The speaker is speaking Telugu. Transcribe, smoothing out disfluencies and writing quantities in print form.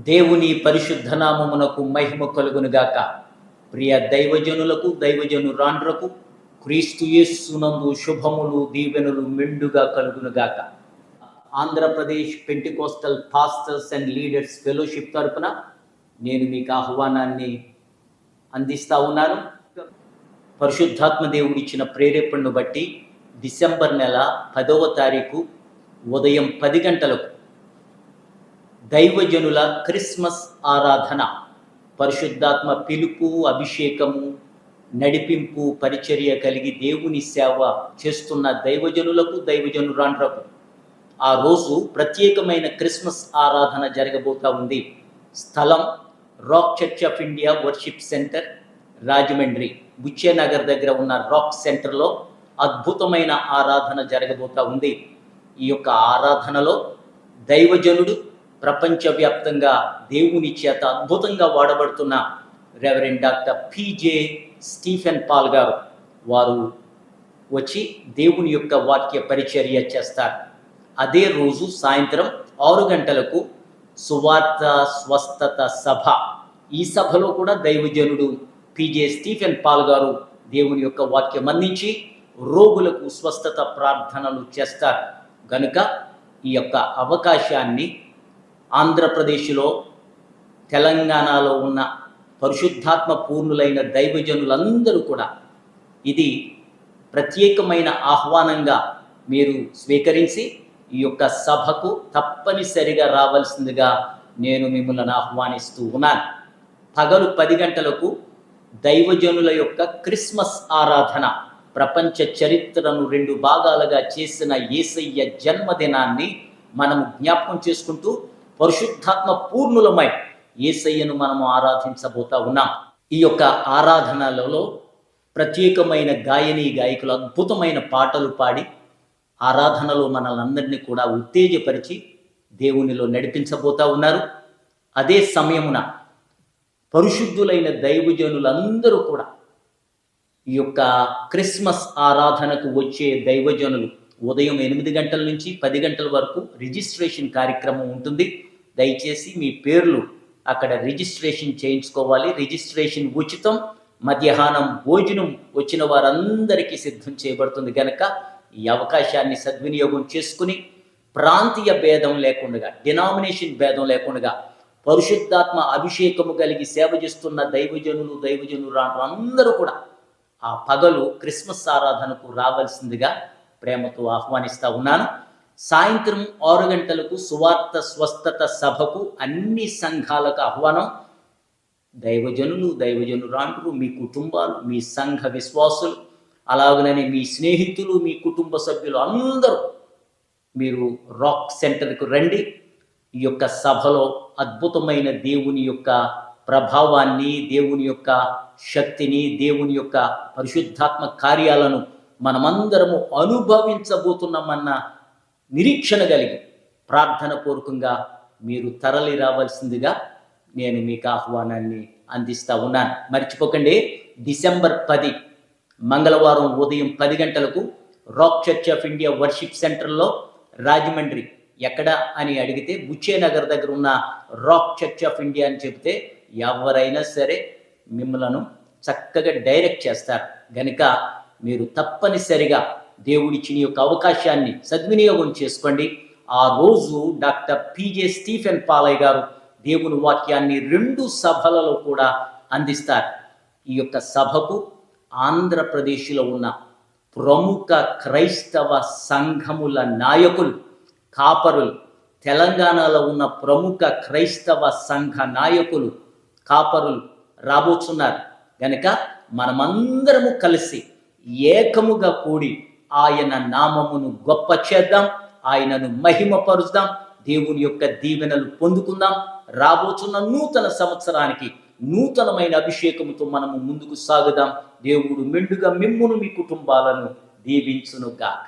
దేవుని పరిశుద్ధ నామమునకు మహిమ కలుగునుగాక. ప్రియ దైవజనులకు దైవజనురాండ్రకు క్రీస్తు యేసునందు శుభములు దీవెనలు మెండుగా కలుగునుగాక. Andhra Pradesh Pentecostal pastors and leaders fellowship తరపున నేను మీకు ఆహ్వానాన్ని అందిస్తా ఉన్నాను. పరిశుద్ధాత్మ దేవుడిచ్చిన ప్రేరేపణను బట్టి డిసెంబర్ నెల 10వ తారీఖు ఉదయం 10 గంటలకు దైవజనుల క్రిస్మస్ ఆరాధన, పరిశుద్ధాత్మ పిలుపు, అభిషేకము, నడిపింపు, పరిచర్య కలిగి దేవుని సేవ చేస్తున్న దైవజనులకు దైవజనురాండ్రకు ఆ రోజు ప్రత్యేకమైన క్రిస్మస్ ఆరాధన జరగబోతా ఉంది. స్థలం Rock Church of India worship centre, Rajahmundry Buchenagar దగ్గర ఉన్న రాక్ సెంటర్లో అద్భుతమైన ఆరాధన జరగబోతా ఉంది. ఈ యొక్క ఆరాధనలో దైవజనుడు, ప్రపంచవ్యాప్తంగా దేవుని చేత అద్భుతంగా వాడబడుతున్న reverend doctor PJ Stephen Paul గారు వారు వచ్చి దేవుని యొక్క వాక్య పరిచర్య చేస్తారు. అదే రోజు సాయంత్రం 6 గంటలకు సువార్త స్వస్థత సభ. ఈ సభలో కూడా దైవజనుడు పిజే స్టీఫెన్ పాల్ గారు దేవుని యొక్క వాక్యం అందించి రోగులకు స్వస్థత ప్రార్థనలు చేస్తారు. గనుక ఈ యొక్క అవకాశాన్ని ఆంధ్రప్రదేశ్లో, తెలంగాణలో ఉన్న పరిశుద్ధాత్మ పూర్ణులైన దైవజనులందరూ కూడా ఇది ప్రత్యేకమైన ఆహ్వానంగా మీరు స్వీకరించి ఈ యొక్క సభకు తప్పనిసరిగా రావాల్సిందిగా నేను మిమ్మల్ని ఆహ్వానిస్తూ ఉన్నాను. పగలు 10 గంటలకు దైవజనుల యొక్క క్రిస్మస్ ఆరాధన, ప్రపంచ చరిత్రను 2 భాగాలుగా చేసిన యేసయ్య జన్మదినాన్ని మనము జ్ఞాపకం చేసుకుంటూ పరిశుద్ధాత్మ పూర్ణులమై యేసయ్యను మనము ఆరాధించబోతా ఉన్నాం. ఈ యొక్క ఆరాధనలలో ప్రత్యేకమైన గాయకులు అద్భుతమైన పాటలు పాడి ఆరాధనలో మనల్ని కూడా ఉత్తేజపరిచి దేవునిలో నడిపించబోతా ఉన్నారు. అదే సమయమున పరిశుద్ధులైన దైవజనులందరూ కూడా ఈ యొక్క క్రిస్మస్ ఆరాధనకు వచ్చే దైవజనులు ఉదయం 8 గంటల నుంచి 10 గంటల వరకు రిజిస్ట్రేషన్ కార్యక్రమం ఉంటుంది. దయచేసి మీ పేర్లు అక్కడ రిజిస్ట్రేషన్ చేయించుకోవాలి. రిజిస్ట్రేషన్ ఉచితం. మధ్యాహ్నం భోజనం వచ్చిన వారందరికీ సిద్ధం చేయబడుతుంది. కనుక ఈ అవకాశాన్ని సద్వినియోగం చేసుకుని ప్రాంతీయ భేదం లేకుండా, డినామినేషన్ భేదం లేకుండా పరిశుద్ధాత్మ అభిషేకము కలిగి సేవ చేస్తున్న దైవజనులు అందరూ కూడా ఆ పగలు క్రిస్మస్ ఆరాధనకు రావాల్సిందిగా ప్రేమతో ఆహ్వానిస్తా ఉన్నాను. సాయంత్రం 6 గంటలకు సువార్త స్వస్థత సభకు అన్ని సంఘాలకు ఆహ్వానం. దైవజనులు, దైవజనురాండ్రు, మీ కుటుంబాలు, మీ సంఘ విశ్వాసులు, అలాగనే మీ స్నేహితులు, మీ కుటుంబ సభ్యులు అందరూ మీరు రాక్ సెంటర్కు రండి. ఈ యొక్క సభలో అద్భుతమైన దేవుని యొక్క ప్రభావాన్ని, దేవుని యొక్క శక్తిని, దేవుని యొక్క పరిశుద్ధాత్మ కార్యాలను మనమందరము అనుభవించబోతున్నామన్న నిరీక్షణ కలిగి ప్రార్థన పూర్వకంగా మీరు తరలి రావాల్సిందిగా నేను మీకు ఆహ్వానాన్ని అందిస్తా ఉన్నాను. మర్చిపోకండి, డిసెంబర్ 10 మంగళవారం ఉదయం 10 గంటలకు rock Church of India worship సెంటర్లో, రాజమండ్రి ఎక్కడ అని అడిగితే బుచ్చేనగర్ దగ్గర ఉన్న రాక్ చర్చ్ ఆఫ్ ఇండియా అని చెబితే ఎవరైనా సరే మిమ్మలను చక్కగా డైరెక్ట్ చేస్తారు. గనుక మీరు తప్పనిసరిగా దేవుడిచ్చిన యొక్క అవకాశాన్ని సద్వినియోగం చేసుకోండి. ఆ రోజు డాక్టర్ పిజే స్టీఫెన్ పాలయ్య గారు దేవుని వాక్యాన్ని 2 సభలలో కూడా అందిస్తారు. ఈ యొక్క సభకు ఆంధ్రప్రదేశ్లో ఉన్న ప్రముఖ క్రైస్తవ సంఘముల నాయకులు, కాపరులు, తెలంగాణలో ఉన్న ప్రముఖ క్రైస్తవ సంఘ నాయకులు, కాపరులు రాబోతున్నారు. గనక మనమందరము కలిసి ఏకముగా కూడి ఆయన నామమును గొప్ప చేద్దాం, ఆయనను మహిమపరుద్దాం, దేవుని యొక్క దీవెనలు పొందుకుందాం. రాబోతున్న నూతన సంవత్సరానికి నూతనమైన అభిషేకముతో మనము ముందుకు సాగుదాం. దేవుడు మెండుగా మిమ్మును, మీ కుటుంబాలను దీవించునుగాక.